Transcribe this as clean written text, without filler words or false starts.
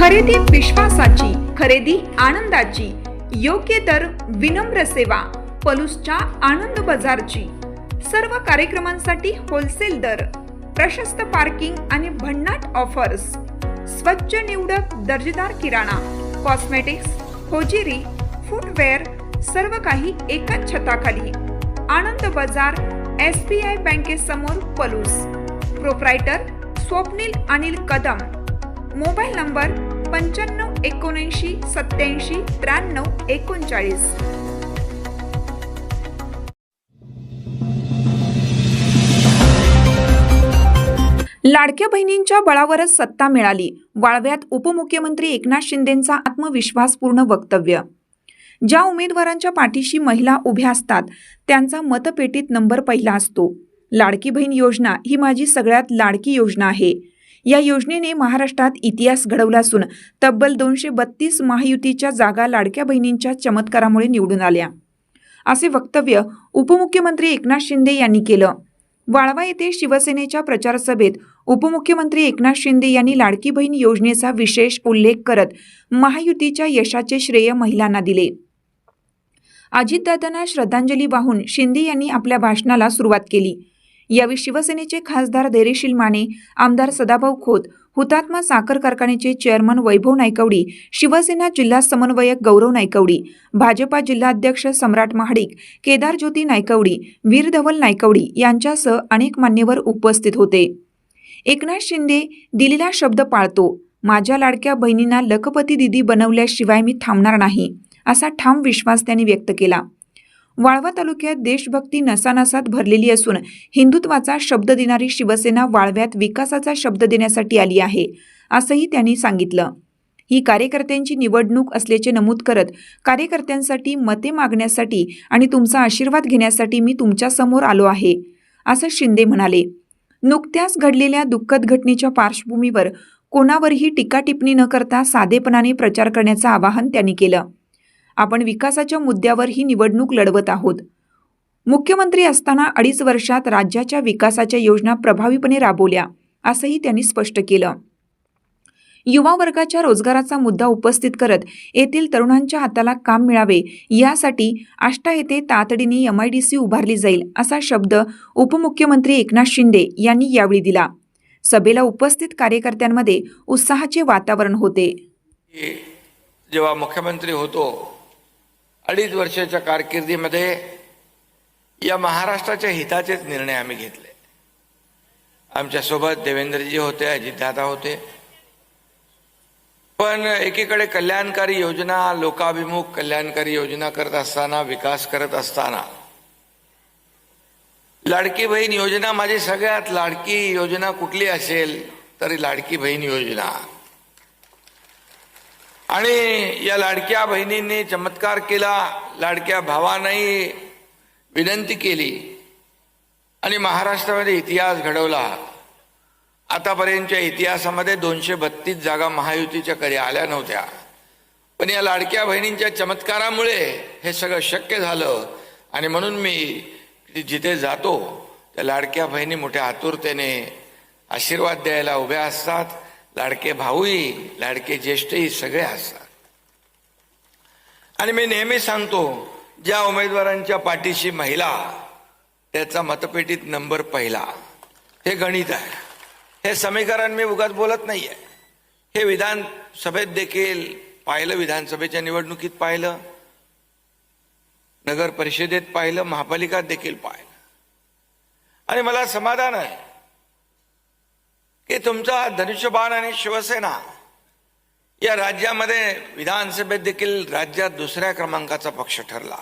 खरेदी विश्वासाची, खरेदी आनंदाची, योग्य दर, विनम्र सेवा, पलूसच्या आनंद बाजारची। सर्व कार्यक्रमांसाठी होलसेल दर, प्रशस्त पार्किंग आणि भन्नाट ऑफर्स, स्वच्छ निवडक दर्जेदार किराणा, कॉस्मेटिक्स, होजिरी, फुटवेअर, सर्व काही एकाच छताखाली। आनंद बाजार, SBI बँकेसमोर, Palus. Proprietor Swapnil Anil Kadam. Mobile number 95 79 87 93 39। लाडक्या बहिणींच्या बळावरच सत्ता मिळाली। वाळव्यात उपमुख्यमंत्री एकनाथ शिंदेंचा आत्मविश्वासपूर्ण वक्तव्य। ज्या उमेदवारांच्या पाठीशी महिला उभ्या असतात त्यांचा मतपेटीत नंबर पहिला असतो। लाडकी बहीण योजना ही माझी सगळ्यात लाडकी योजना आहे। या योजनेने महाराष्ट्रात इतिहास घडवला असून तब्बल 232 महायुतीच्या जागा लाडक्या बहिणींच्या चमत्कारामुळे निवडून आल्या, असे वक्तव्य उपमुख्यमंत्री एकनाथ शिंदे यांनी केलं। वाळवा येथे शिवसेनेच्या प्रचार सभेत उपमुख्यमंत्री एकनाथ शिंदे यांनी लाडकी बहीण योजनेचा विशेष उल्लेख करत महायुतीच्या यशाचे श्रेय महिलांना दिले। अजितदादांना श्रद्धांजली वाहून शिंदे यांनी आपल्या भाषणाला सुरुवात केली। यावेळी शिवसेनेचे खासदार धैर्यशील माने, आमदार सदाभाऊ खोत, हुतात्मा साखर कारखान्याचे चेअरमन वैभव नायकवडी, शिवसेना जिल्हा समन्वयक गौरव नायकवडी, भाजपा जिल्हाध्यक्ष सम्राट महाडिक, केदार ज्योती नायकवडी, वीर धवल नायकवडी यांच्यासह अनेक मान्यवर उपस्थित होते। एकनाथ शिंदे दिलेला शब्द पाळतो। माझ्या लाडक्या बहिणींना लखपती दिदी बनवल्याशिवाय मी थांबणार नाही, असा ठाम विश्वास त्यांनी व्यक्त केला। वाळवा तालुक्यात देशभक्ती नसानसात भरलेली असून हिंदुत्वाचा शब्द देणारी शिवसेना वाळव्यात विकासाचा शब्द देण्यासाठी आली आहे, असंही त्यांनी सांगितलं। ही कार्यकर्त्यांची निवडणूक असल्याचे नमूद करत कार्यकर्त्यांसाठी मते मागण्यासाठी आणि तुमचा आशीर्वाद घेण्यासाठी मी तुमच्या समोर आलो आहे, असं शिंदे म्हणाले। नुकत्याच घडलेल्या दुःखद घटनेच्या पार्श्वभूमीवर कोणावरही टीका टिप्पणी न करता साधेपणाने प्रचार करण्याचं आवाहन त्यांनी केलं। आपण विकासाच्या मुद्द्यावर ही निवडणूक लढवत आहोत। मुख्यमंत्री असताना 2.5 वर्षात राज्याच्या विकासाच्या योजना प्रभावीपणे राबवल्या, असंही त्यांनी स्पष्ट केलं। युवा वर्गाच्या रोजगाराचा मुद्दा उपस्थित करत येथील तरुणांच्या हाताला काम मिळावे यासाठी आष्टा येथे तातडीने MIDC उभारली जाईल, असा शब्द उपमुख्यमंत्री एकनाथ शिंदे यांनी यावेळी दिला। सभेला उपस्थित कार्यकर्त्यांमध्ये उत्साहाचे वातावरण होते। जेव्हा मुख्यमंत्री होतो 2.5 वर्षाच्या कारकिर्दीमध्ये या महाराष्ट्राच्या हिताचेच निर्णय आम्ही घेतले। आमच्यासोबत देवेंद्रजी होते, अजितदादा होते, पण एकीकडे कल्याणकारी योजना, लोकाभिमुख कल्याणकारी योजना करत असताना, विकास करत असताना लाडकी बहीण योजना माझी सगळ्यात लाडकी योजना कुठली असेल तरी लाडकी बहीण योजना। आणि या लाडक्या बहिणींनी चमत्कार केला, लाडक्या भावांनाही विनंती केली आणि महाराष्ट्रामध्ये इतिहास घडवला। आतापर्यंतच्या इतिहासामध्ये 232 जागा महायुतीच्या कधी आल्या नव्हत्या, पण या लाडक्या बहिणींच्या चमत्कारामुळे हे सगळं शक्य झालं। आणि म्हणून मी जिथे जातो त्या लाडक्या बहिणी मोठ्या आतुरतेने आशीर्वाद द्यायला उभ्या असतात। लाडके भाऊही, लाडके ज्येष्ठही सगळे असतात। आणि मी नेहमी सांगतो, ज्या उमेदवारांच्या पाठीशी महिला त्याचा मतपेटीत नंबर पहिला। हे गणित आहे, हे समीकरण मी उगाच बोलत नाहीये। हे विधानसभेत देखील पाहिलं, विधानसभेच्या निवडणुकीत पाहिलं, नगर परिषदेत पाहिलं, महापालिकात देखील पाहिलं। आणि मला समाधान आहे की तुमचा धनुष्यबाण आणि शिवसेना या राज्यामध्ये विधानसभेत देखील राज्यात 2ऱ्या क्रमांकाचा पक्ष ठरला।